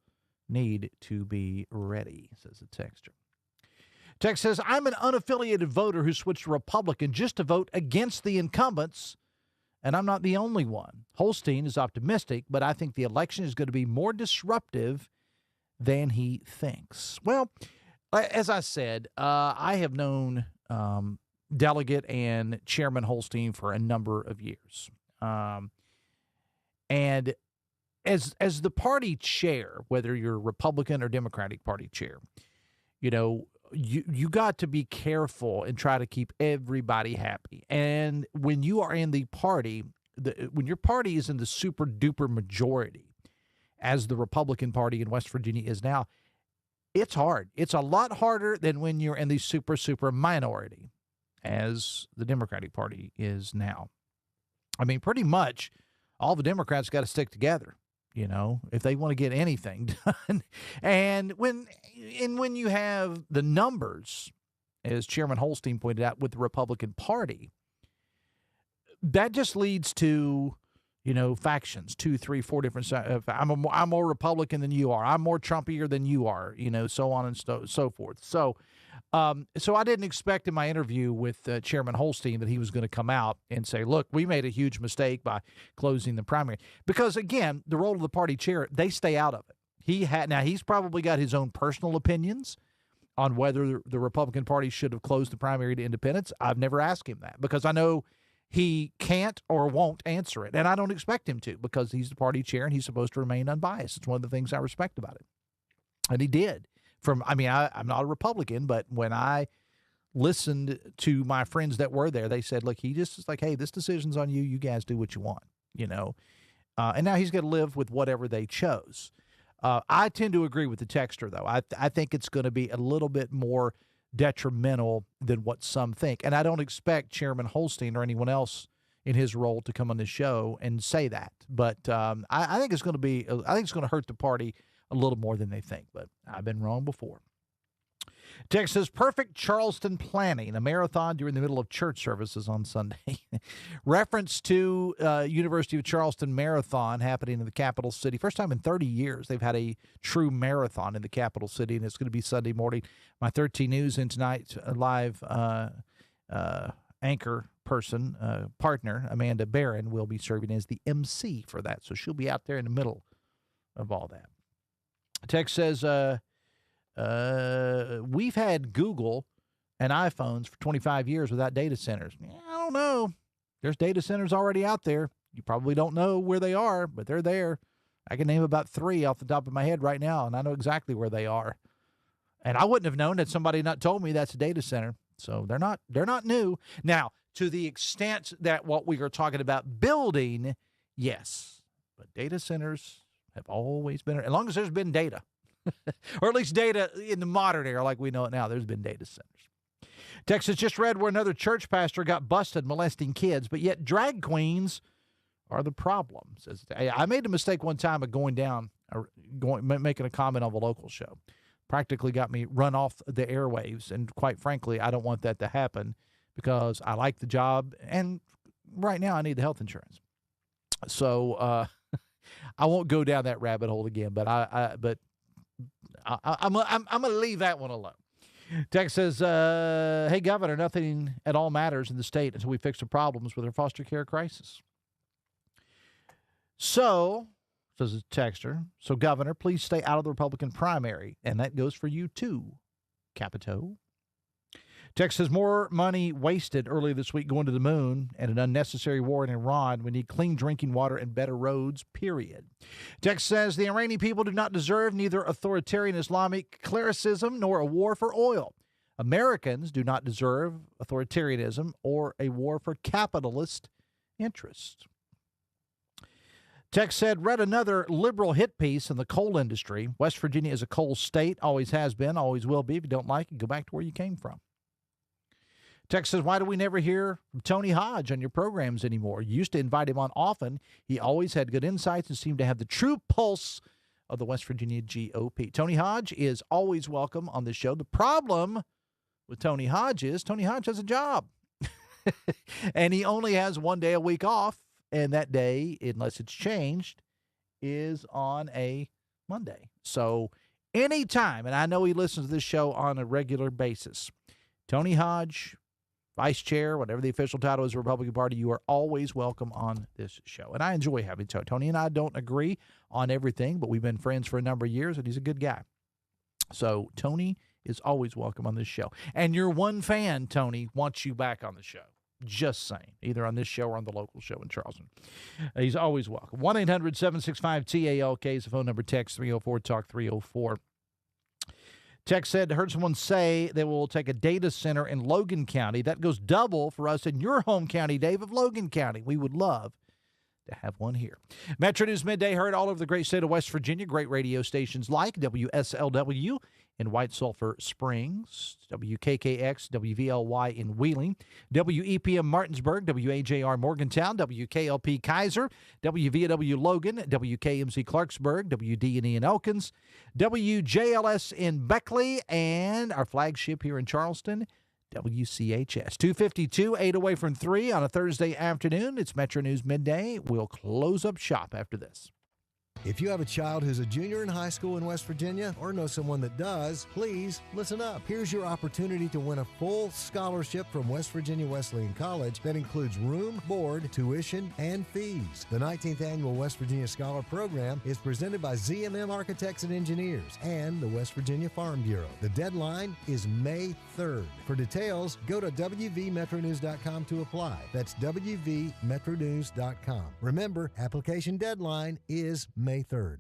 need to be ready, says the texter. Text says, I'm an unaffiliated voter who switched Republican just to vote against the incumbents, and I'm not the only one. Holstein is optimistic, but I think the election is going to be more disruptive than he thinks. Well, as I said, I have known Delegate and Chairman Holstein for a number of years. And as the party chair, whether you're Republican or Democratic Party chair, you know, you got to be careful and try to keep everybody happy. And when you are in the party, when your party is in the super duper majority, as the Republican Party in West Virginia is now, it's hard. It's a lot harder than when you're in the super minority, as the Democratic Party is now. I mean, pretty much all the Democrats got to stick together, you know, if they want to get anything done. And when you have the numbers, as Chairman Holstein pointed out, with the Republican Party, that just leads to, you know, factions, 2, 3, 4 different sides. I'm more Republican than you are. I'm more Trumpier than you are, you know, so on and so forth. So I didn't expect in my interview with Chairman Holstein that he was going to come out and say, look, we made a huge mistake by closing the primary. Because, again, the role of the party chair, they stay out of it. Now, he's probably got his own personal opinions on whether the Republican Party should have closed the primary to independents. I've never asked him that because I know he can't or won't answer it. And I don't expect him to because he's the party chair and he's supposed to remain unbiased. It's one of the things I respect about it. And he did. I'm not a Republican, but when I listened to my friends that were there. They said, look, he just is like, hey, this decision's on you. You guys do what you want, and now he's going to live with whatever they chose. I tend to agree with the texter, though. I think it's going to be a little bit more detrimental than what some think. And I don't expect Chairman Holstein or anyone else in his role to come on the show and say that. But I think it's going to hurt the party a little more than they think. But I've been wrong before. Text says, perfect Charleston planning, a marathon during the middle of church services on Sunday. Reference to University of Charleston marathon happening in the capital city. First time in 30 years they've had a true marathon in the capital city, and it's going to be Sunday morning. My 13 News and tonight's live anchor person, partner, Amanda Barron, will be serving as the MC for that. So she'll be out there in the middle of all that. Text says, we've had Google and iPhones for 25 years without data centers. I don't know. There's data centers already out there. You probably don't know where they are, but they're there. I can name about 3 off the top of my head right now, and I know exactly where they are. And I wouldn't have known had somebody not told me that's a data center. So they're not new. Now, to the extent that what we are talking about building, yes. But data centers have always been, as long as there's been data. Or at least data in the modern era like we know it now. There's been data centers. Texas just read where another church pastor got busted molesting kids, but yet drag queens are the problem. Says, I made a mistake one time of making a comment on the local show. Practically got me run off the airwaves, and quite frankly, I don't want that to happen because I like the job, and right now I need the health insurance. So I won't go down that rabbit hole again, but I'm going to leave that one alone. Text says, hey, Governor, nothing at all matters in the state until we fix the problems with our foster care crisis. So, says the texter, so, Governor, please stay out of the Republican primary. And that goes for you, too, Capito. Text says, more money wasted earlier this week going to the moon and an unnecessary war in Iran. We need clean drinking water and better roads, period. Text says, the Iranian people do not deserve neither authoritarian Islamic clericism nor a war for oil. Americans do not deserve authoritarianism or a war for capitalist interests. Text said, read another liberal hit piece in the coal industry. West Virginia is a coal state, always has been, always will be. If you don't like it, go back to where you came from. Text says, why do we never hear from Tony Hodge on your programs anymore? You used to invite him on often. He always had good insights and seemed to have the true pulse of the West Virginia GOP. Tony Hodge is always welcome on the show. The problem with Tony Hodge is Tony Hodge has a job. And he only has 1 day a week off. And that day, unless it's changed, is on a Monday. So anytime, and I know he listens to this show on a regular basis, Tony Hodge, Vice Chair, whatever the official title is of the Republican Party, you are always welcome on this show. And I enjoy having Tony. Tony and I don't agree on everything, but we've been friends for a number of years, and he's a good guy. So Tony is always welcome on this show. And your one fan, Tony, wants you back on the show. Just saying, either on this show or on the local show in Charleston. He's always welcome. 1-800-765-TALK is the phone number. Text 304-TALK-304. Text said, heard someone say they will take a data center in Logan County. That goes double for us in your home county, Dave, of Logan County. We would love to have one here. Metro News Midday heard all over the great state of West Virginia. Great radio stations like WSLW in White Sulphur Springs, WKKX, WVLY in Wheeling, WEPM Martinsburg, WAJR Morgantown, WKLP Kaiser, WVW Logan, WKMC Clarksburg, WD&E in Elkins, WJLS in Beckley, and our flagship here in Charleston, WCHS. 2:52, 8 away from 3 on a Thursday afternoon. It's Metro News Midday. We'll close up shop after this. If you have a child who's a junior in high school in West Virginia or know someone that does, please listen up. Here's your opportunity to win a full scholarship from West Virginia Wesleyan College that includes room, board, tuition, and fees. The 19th Annual West Virginia Scholar Program is presented by ZMM Architects and Engineers and the West Virginia Farm Bureau. The deadline is May 3rd. For details, go to wvmetronews.com to apply. That's wvmetronews.com. Remember, application deadline is May 3rd.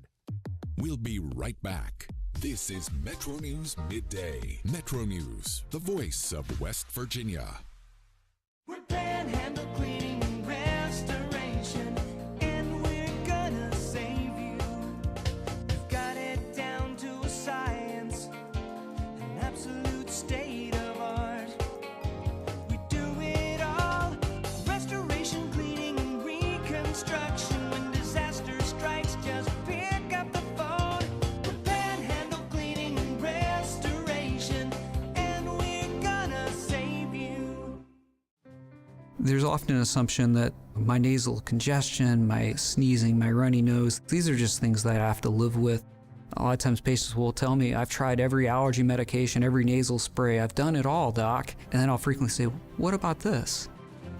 We'll be right back. This is Metro News Midday. Metro News, the voice of West Virginia. We're Panhandle Cleaning and Restoration, and we're gonna save you. We've got it down to a science, an absolute state of art. We do it all, restoration, cleaning, and reconstruction. When disaster strikes, just pick up the phone. We're Panhandle Cleaning and Restoration, and we're gonna save you. There's often an assumption that my nasal congestion, my sneezing, my runny nose, these are just things that I have to live with. A lot of times patients will tell me, I've tried every allergy medication, every nasal spray, I've done it all, doc. And then I'll frequently say, what about this?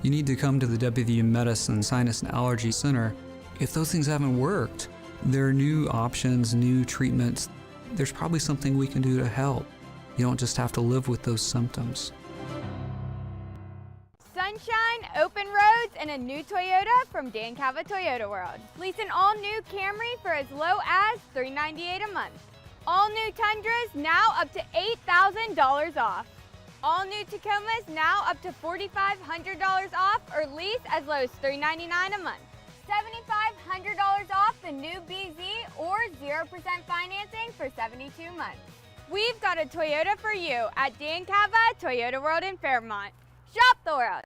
You need to come to the WVU Medicine Sinus and Allergy Center. If those things haven't worked, there are new options, new treatments. There's probably something we can do to help. You don't just have to live with those symptoms. Sunshine, open roads, and a new Toyota from Dan Cava Toyota World. Lease an all-new Camry for as low as $398 a month. All new Tundras now up to $8,000 off. All new Tacomas now up to $4,500 off, or lease as low as $399 a month. $7,500 off the new BZ or 0% financing for 72 months. We've got a Toyota for you at Dan Cava Toyota World in Fairmont. Shop the world.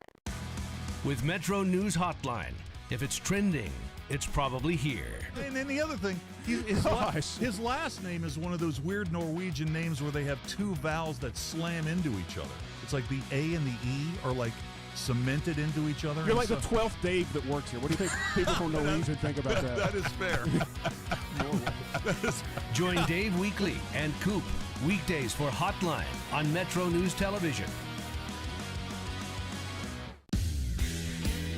With Metro News Hotline, if it's trending, it's probably here. And then the other thing, his last name is one of those weird Norwegian names where they have two vowels that slam into each other. It's like the A and the E are like cemented into each other. You're like the 12th Dave that works here. What do you think people from Norwegian think about that? That is fair. Join Dave weekly and Coop weekdays for Hotline on Metro News Television.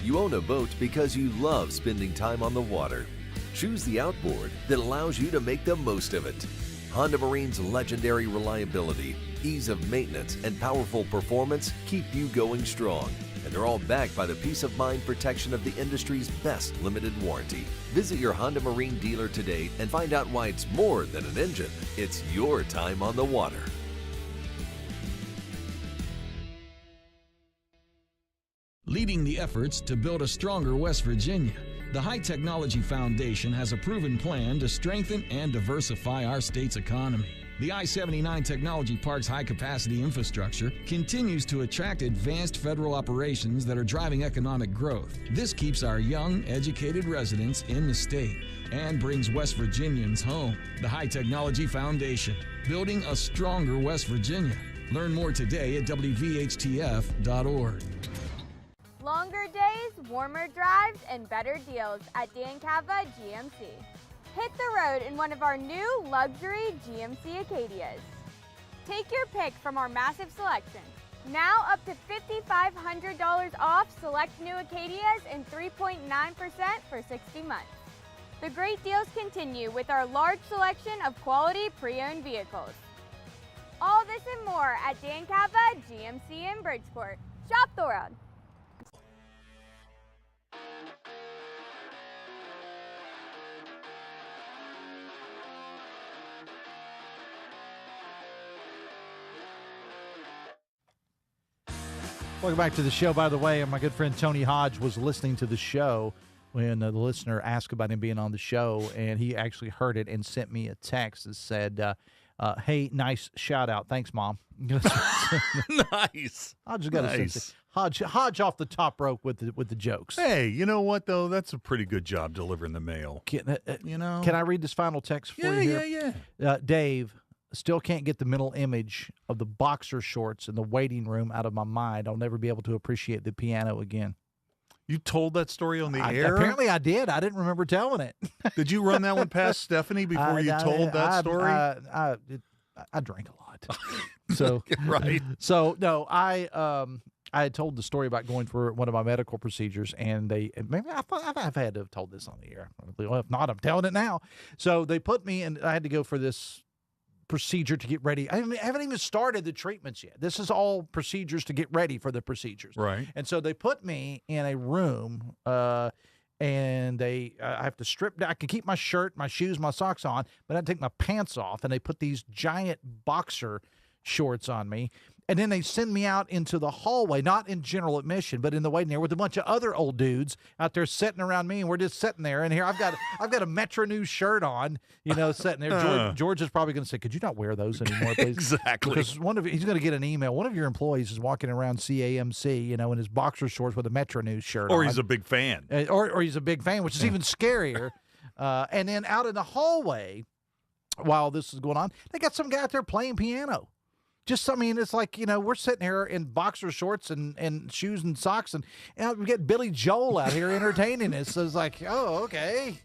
You own a boat because you love spending time on the water. Choose the outboard that allows you to make the most of it. Honda Marine's legendary reliability, ease of maintenance, and powerful performance keep you going strong. And they're all backed by the peace of mind protection of the industry's best limited warranty. Visit your Honda Marine dealer today and find out why it's more than an engine. It's your time on the water. Leading the efforts to build a stronger West Virginia, the High Technology Foundation has a proven plan to strengthen and diversify our state's economy. The I-79 Technology Park's high-capacity infrastructure continues to attract advanced federal operations that are driving economic growth. This keeps our young, educated residents in the state and brings West Virginians home. The High Technology Foundation, building a stronger West Virginia. Learn more today at WVHTF.org. Longer days, warmer drives, and better deals at Dan Cava GMC. Hit the road in one of our new luxury GMC Acadias. Take your pick from our massive selection. Now up to $5,500 off select new Acadias and 3.9% for 60 months. The great deals continue with our large selection of quality pre-owned vehicles. All this and more at Dan Cava GMC in Bridgeport. Shop the world. Welcome back to the show. By the way, my good friend Tony Hodge was listening to the show when the listener asked about him being on the show, and he actually heard it and sent me a text that said, hey, nice shout out. Thanks, Mom. Nice. I just got to say, Hodge off the top rope with the jokes. Hey, you know what, though? That's a pretty good job delivering the mail. Can I read this final text for you here? Yeah. Dave, still can't get the mental image of the boxer shorts in the waiting room out of my mind. I'll never be able to appreciate the piano again. You told that story on the air? Apparently I did. I didn't remember telling it. Did you run that one past Stephanie before you told that story? I drank a lot. So right. So no, I had told the story about going for one of my medical procedures, and maybe I've had to have told this on the air. Well, if not, I'm telling it now. So they put me in. I had to go for this procedure to get ready. I haven't even started the treatments yet. This is all procedures to get ready for the procedures. Right. And so they put me in a room, and I have to strip down. I can keep my shirt, my shoes, my socks on, but I take my pants off, and they put these giant boxer shorts on me. And then they send me out into the hallway, not in general admission, but in the waiting area with a bunch of other old dudes out there sitting around me, and we're just sitting there. And here I've got a Metro News shirt on, sitting there. George is probably going to say, "Could you not wear those anymore, please?" Exactly. Because he's going to get an email. One of your employees is walking around CAMC, in his boxer shorts with a Metro News shirt on. Or he's a big fan. Or he's a big fan, which is even scarier. And then out in the hallway, while this is going on, they got some guy out there playing piano. It's like, we're sitting here in boxer shorts and shoes and socks, and we get Billy Joel out here entertaining us. So it's like, oh, okay.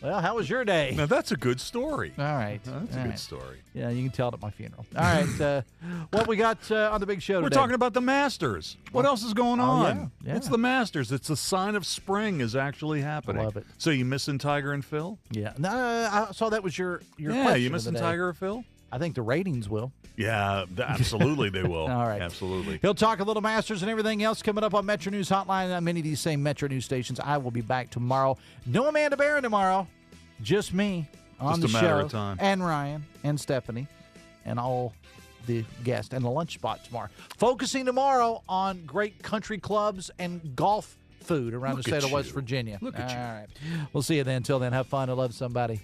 Well, how was your day? Now, that's a good story. All right. That's a good story. Yeah, you can tell it at my funeral. All right. What we got on the big show today? We're talking about the Masters. What else is going on? Yeah. It's the Masters. It's a sign of spring is actually happening. I love it. So you missing Tiger and Phil? Yeah. No, I saw that was your Yeah, question you missing of the day. Tiger or Phil? I think the ratings will. Yeah, absolutely they will. All right. Absolutely. He'll talk a little Masters and everything else coming up on Metro News Hotline on many of these same Metro News stations. I will be back tomorrow. No Amanda Barron tomorrow. Just me on Just the a matter show. of time. And Ryan and Stephanie and all the guests and the lunch spot tomorrow. Focusing tomorrow on great country clubs and golf food around the state of West Virginia. Look at you. All right. We'll see you then. Until then, have fun and love somebody.